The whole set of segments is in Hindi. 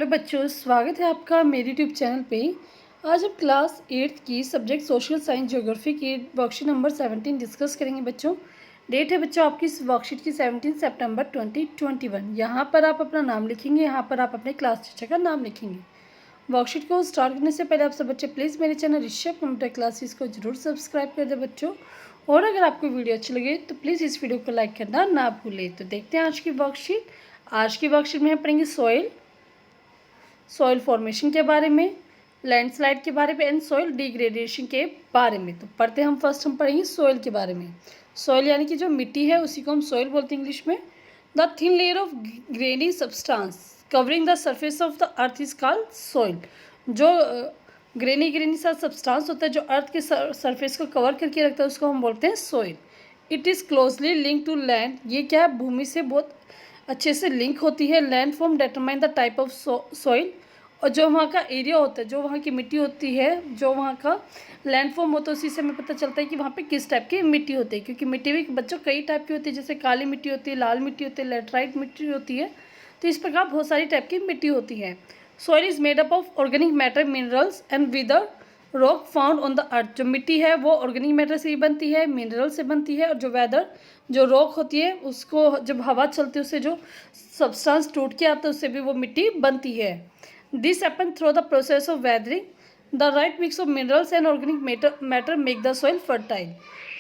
हेलो बच्चों, स्वागत है आपका मेरे यूट्यूब चैनल पे। आज हम क्लास 8th की सब्जेक्ट सोशल साइंस ज्योग्राफी की वर्कशीट नंबर 17 डिस्कस करेंगे बच्चों। डेट है बच्चों आपकी इस वर्कशीट की 17 सितंबर 2021। यहाँ पर आप अपना नाम लिखेंगे, यहाँ पर आप अपने क्लास टीचर का नाम लिखेंगे। वर्कशीट को स्टार्ट करने से पहले आप सब बच्चे प्लीज़ मेरे चैनल ऋषभ कंप्यूटर क्लासेस को जरूर सब्सक्राइब कर दें बच्चों। और अगर आपको वीडियो अच्छी लगे तो प्लीज़ इस वीडियो को लाइक करना ना भूलें। तो देखते हैं आज की वर्कशीट। आज की वर्कशीट में हम पढ़ेंगे सॉइल फॉर्मेशन के बारे में, लैंडस्लाइड के बारे में एंड सॉइल डिग्रेडेशन के बारे में। तो पढ़ते हैं हम पढ़ेंगे सॉइल के बारे में। सॉइल यानी कि जो मिट्टी है उसी को हम सॉइल बोलते हैं इंग्लिश में। The thin layer of granny substance covering the surface of the earth is called soil. जो ग्रेनी सा सब्सटेंस होता है जो अर्थ के सरफेस को कवर करके रखता है उसको हम बोलते हैं soil. It is closely link to land. ये क्या है, भूमि से बहुत अच्छे से लिंक होती है। Land form determine the type of soil. और जो वहाँ का एरिया होता है, जो वहाँ की मिट्टी होती है, जो वहाँ का लैंड फॉर्म होता है, उसी से हमें पता चलता है कि वहाँ पे किस टाइप की मिट्टी होती है। क्योंकि मिट्टी भी बच्चों कई टाइप की होती है, जैसे काली मिट्टी होती है, लाल मिट्टी होती है, लेटराइट मिट्टी होती है। तो इस प्रकार बहुत सारी टाइप की मिट्टी होती है। Soil is made up of organic matter, minerals and weather rock found on the earth. जो मिट्टी है वो ऑर्गेनिक मैटर से ही बनती है, मिनरल से बनती है, और जो वेदर जो रॉक होती है उसको जब हवा चलती है उससे जो सब्सटेंस टूट के आता है उससे भी वो मिट्टी बनती है। This happen through the process of weathering. The right mix of minerals and organic matter make the soil fertile.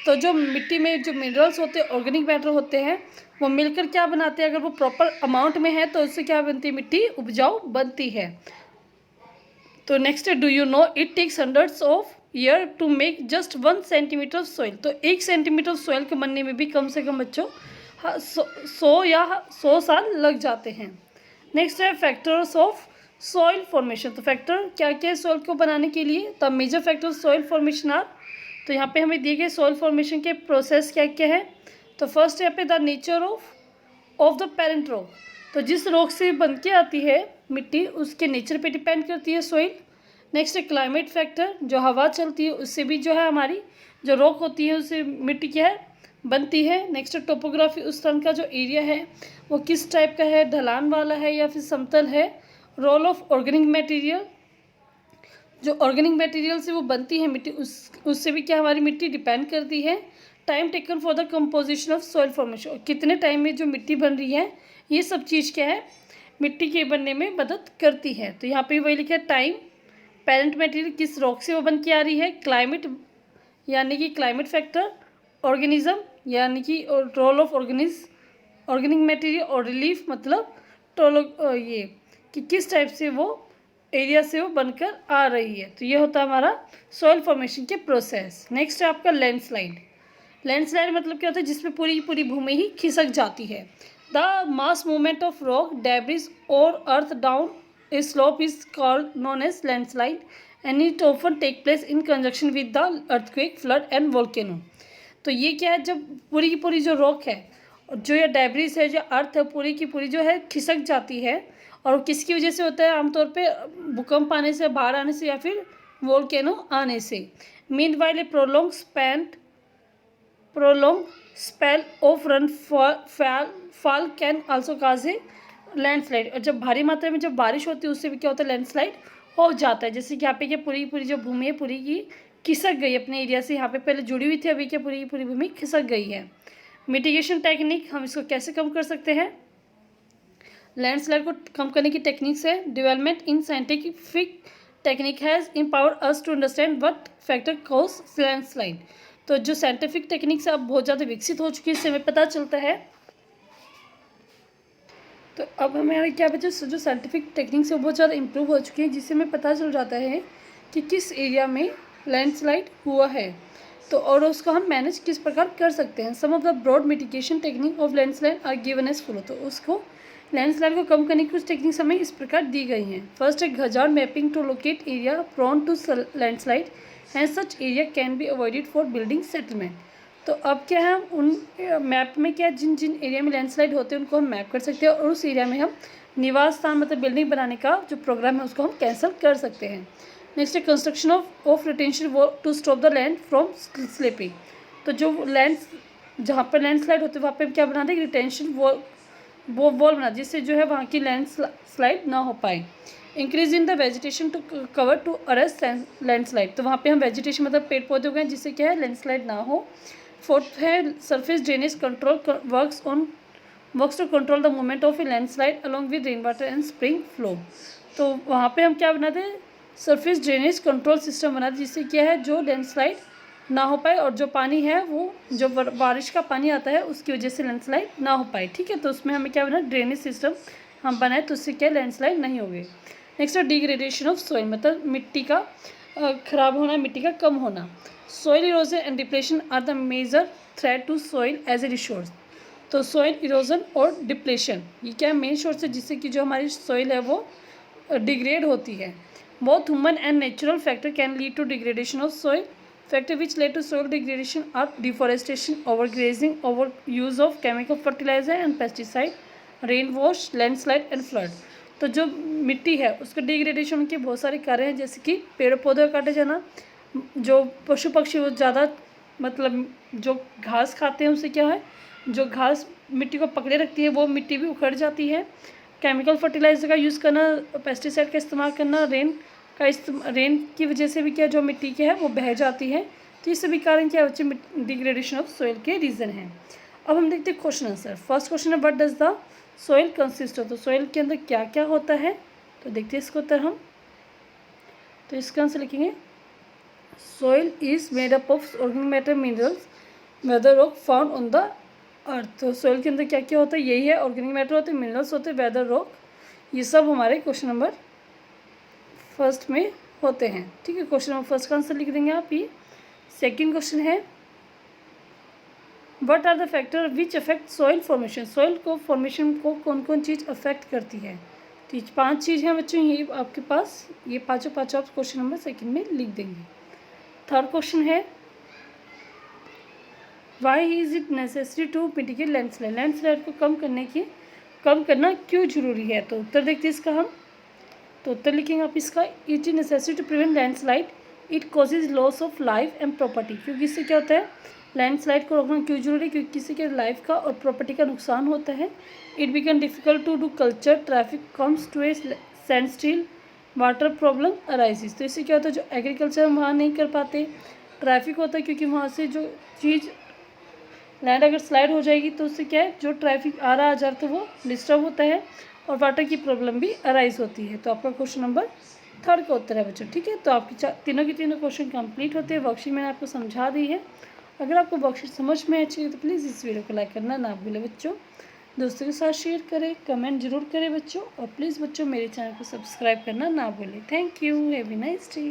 तो जो मिट्टी में जो मिनरल्स होते हैं, ऑर्गेनिक मैटर होते हैं, वो मिलकर क्या बनाते हैं, अगर वो प्रॉपर अमाउंट में है तो उससे क्या बनती है, मिट्टी उपजाऊ बनती है। तो नेक्स्ट है, do you know it takes hundreds of year to make just 1 centimetre of soil. तो 1 सेंटीमीटर ऑफ सॉइल के बनने में भी कम से कम बच्चों 100 साल लग जाते हैं। नेक्स्ट है फैक्टर्स ऑफ सॉइल फॉर्मेशन। तो फैक्टर क्या क्या है सॉइल को बनाने के लिए। The major factor soil formation are. तो यहाँ पे हमें दिए गए सॉइल फॉर्मेशन के प्रोसेस क्या क्या है। तो फर्स्ट यहाँ पे the nature of the parent rock. तो जिस रॉक से बन के आती है मिट्टी उसके नेचर पे डिपेंड करती है सॉइल। नेक्स्ट है क्लाइमेट फैक्टर। जो हवा चलती है उससे भी जो है हमारी जो रॉक होती है उससे मिट्टी क्या है बनती है। नेक्स्ट है टोपोग्राफी। उस स्थान का जो एरिया है वो किस टाइप का है, ढलान वाला है या फिर समतल है। Role of organic material. जो ऑर्गेनिक मटेरियल से वो बनती है मिट्टी उससे भी क्या हमारी मिट्टी डिपेंड करती है। Time taken for the composition of soil formation. और कितने टाइम में जो मिट्टी बन रही है ये सब चीज़ क्या है मिट्टी के बनने में मदद करती है। तो यहाँ पे वही लिखा है टाइम, पेरेंट मटेरियल किस रॉक से वो बन के आ रही है, क्लाइमेट यानी कि क्लाइमेट फैक्टर, ऑर्गेनिज्म यानी कि रोल ऑफ ऑर्गेनिक मटेरियल, और रिलीफ मतलब ये कि किस टाइप से वो एरिया से वो बनकर आ रही है। तो ये होता है हमारा सॉइल फॉर्मेशन के प्रोसेस। नेक्स्ट है आपका लैंडस्लाइड। लैंडस्लाइड मतलब क्या होता है, जिसमें पूरी की पूरी भूमि ही खिसक जाती है। The mass movement of rock, debris और earth down a slope is called known as landslide and it often take place in conjunction with the earthquake, flood and volcano. तो ये क्या है, जब पूरी की पूरी जो रॉक है और जो ये डेब्रिस है, जो अर्थ है, पूरी की पूरी जो है खिसक जाती है। और किसकी वजह से होता है, आमतौर पे भूकंप आने से, बाढ़ आने से या फिर वोल्केनो आने से। Meanwhile A prolong spell of fall can also cause A landslide. और जब भारी मात्रा में जब बारिश होती है उससे भी क्या होता है, लैंडस्लाइड हो जाता है। जैसे कि यहाँ पे क्या पूरी पूरी जो भूमि है पूरी की खिसक गई अपने एरिया से, यहाँ पे पहले जुड़ी हुई थी, अभी क्या पूरी की पूरी भूमि खिसक गई है। मिटिगेशन टेक्निक, हम इसको कैसे कम कर सकते हैं। लैंडस्लाइड को कम करने की टेक्निक से development in scientific technique has empowered us to understand what factor cause landslide. तो जो साइंटिफिक टेक्निक से अब बहुत ज़्यादा विकसित हो चुकी है, इससे हमें पता चलता है। तो अब हमें क्या बच्चे, जो साइंटिफिक टेक्निक से बहुत ज़्यादा इम्प्रूव हो चुकी है, जिससे हमें पता चल जाता है कि किस एरिया में लैंडस्लाइड हुआ है। तो और उसको हम मैनेज किस प्रकार कर सकते हैं। Some of the broad mitigation technique of landslide are given as follow. तो उसको लैंडस्लाइड को कम करने की कुछ टेक्निक्स हमें इस प्रकार दी गई हैं। फर्स्ट है hazard mapping to locate area prone to landslide and such area can be avoided for building settlement. तो अब क्या है, उन मैप में क्या जिन जिन एरिया में लैंडस्लाइड होते हैं उनको हम मैप कर सकते हैं, और उस एरिया में हम निवास स्थान मतलब बिल्डिंग बनाने का जो प्रोग्राम है उसको हम कैंसिल कर सकते हैं। नेक्स्ट है construction of retention wall to stop the land from slipping. तो जो लैंड जहाँ पर लैंडस्लाइड होते हैं वहाँ पे हम क्या बना दें, रिटेंशन वॉल वो वॉल बना, जिससे जो है वहाँ की लैंडस्लाइड ना हो पाए। Increase in the vegetation to cover to arrest landslide, तो वहाँ पे हम वेजिटेशन मतलब पेड़ पौधे हो गए जिससे क्या है लैंडस्लाइड ना हो। फोर्थ है surface drainage control works to control the movement of a landslide along with rain water and spring flow. तो वहाँ पे हम क्या बनाते हैं, सरफेस ड्रेनेज कंट्रोल सिस्टम बनाते हैं, जिससे क्या है जो लैंडस्लाइड ना हो पाए और जो पानी है वो जो बारिश का पानी आता है उसकी वजह से लैंडस्लाइड ना हो पाए। ठीक है, तो उसमें हमें क्या बनाए, ड्रेनेज सिस्टम हम बनाए, तो उससे क्या लैंडस्लाइड नहीं होगी। नेक्स्ट है डिग्रेडेशन ऑफ सॉइल, मतलब मिट्टी का खराब होना, मिट्टी का कम होना। Soil erosion and depletion are the major threat to soil as a resource. तो सॉइल इरोजन और डिप्लेशन ये क्या है, मेन सोर्स है जिससे कि जो हमारी सॉइल है वो डिग्रेड होती है। Both human and natural factor can lead to degradation of soil. Factor which led to soil degradation are deforestation, overgrazing, over use of chemical fertiliser and pesticide, rain wash, landslide and flood. तो जो मिट्टी है उसका डिग्रेडेशन के बहुत सारे कार्य हैं, जैसे कि पेड़ पौधे काटे जाना, जो पशु पक्षी वो ज़्यादा मतलब जो घास खाते हैं उससे क्या है, जो घास मिट्टी को पकड़े रखती है वो मिट्टी भी उखड़ जाती है। केमिकल फर्टिलाइज़र का यूज़ करना, पेस्टिसाइड का इस्तेमाल करना, रेन की वजह से भी क्या जो मिट्टी की है वो बह जाती है। तो ये सभी कारण क्या बच्चे डिग्रेडेशन ऑफ सॉइल के रीज़न हैं। अब हम देखते हैं क्वेश्चन आंसर। फर्स्ट क्वेश्चन है what does the soil consist of, तो सॉइल के अंदर क्या क्या होता है, तो देखते हैं इसका उत्तर हम। तो इसका आंसर लिखेंगे soil is made up of organic matter, minerals, weather rock found on the earth. तो सॉइल के अंदर क्या क्या होता है, यही है, ऑर्गेनिक मैटर होते हैं, मिनरल्स होते हैं, वेदर रॉक, ये सब हमारे क्वेश्चन नंबर फर्स्ट में होते हैं। ठीक है, क्वेश्चन नंबर फर्स्ट का आंसर लिख देंगे आप ये। सेकेंड क्वेश्चन है what are the factor which affect soil formation, soil को फॉर्मेशन को कौन कौन चीज़ अफेक्ट करती है। तो ये 5 चीज़ हैं बच्चों, ये आपके पास ये पाँचों आप क्वेश्चन नंबर सेकेंड में लिख देंगे। थर्ड क्वेश्चन है why is it necessary to mitigate landslide, landslide को कम करना क्यों जरूरी है। तो उत्तर देखते हैं इसका हम। तो उत्तर लिखेंगे आप इसका, it is necessary to prevent landslide, it causes loss of life and property. क्योंकि इससे क्या होता है, लैंडस्लाइड को रोकना क्यों जरूरी है, क्योंकि किसी के लाइफ का और प्रॉपर्टी का नुकसान होता है। It become difficult to do culture, traffic comes to a standstill, water problem arises. तो इससे क्या होता है, जो एग्रीकल्चर हम वहाँ नहीं कर पाते, ट्रैफिक होता है क्योंकि वहाँ से जो चीज़ लैंड अगर स्लाइड हो जाएगी तो उससे क्या है, जो ट्रैफिक आ रहा जा रहा तो वो डिस्टर्ब होता है और वाटर की प्रॉब्लम भी अराइज होती है। तो आपका क्वेश्चन नंबर थर्ड का उत्तर है बच्चों। ठीक है, तो आपकी तीनों के तीनों क्वेश्चन कंप्लीट होते हैं। वर्कशीट मैंने आपको समझा दी है। अगर आपको वर्कशीट समझ में अच्छी है तो प्लीज़ इस वीडियो को लाइक करना ना भूलें बच्चों, दोस्तों के साथ शेयर करें, कमेंट जरूर करें बच्चों, और प्लीज़ बच्चों मेरे चैनल को सब्सक्राइब करना ना भूलें। Thank you, have a nice day.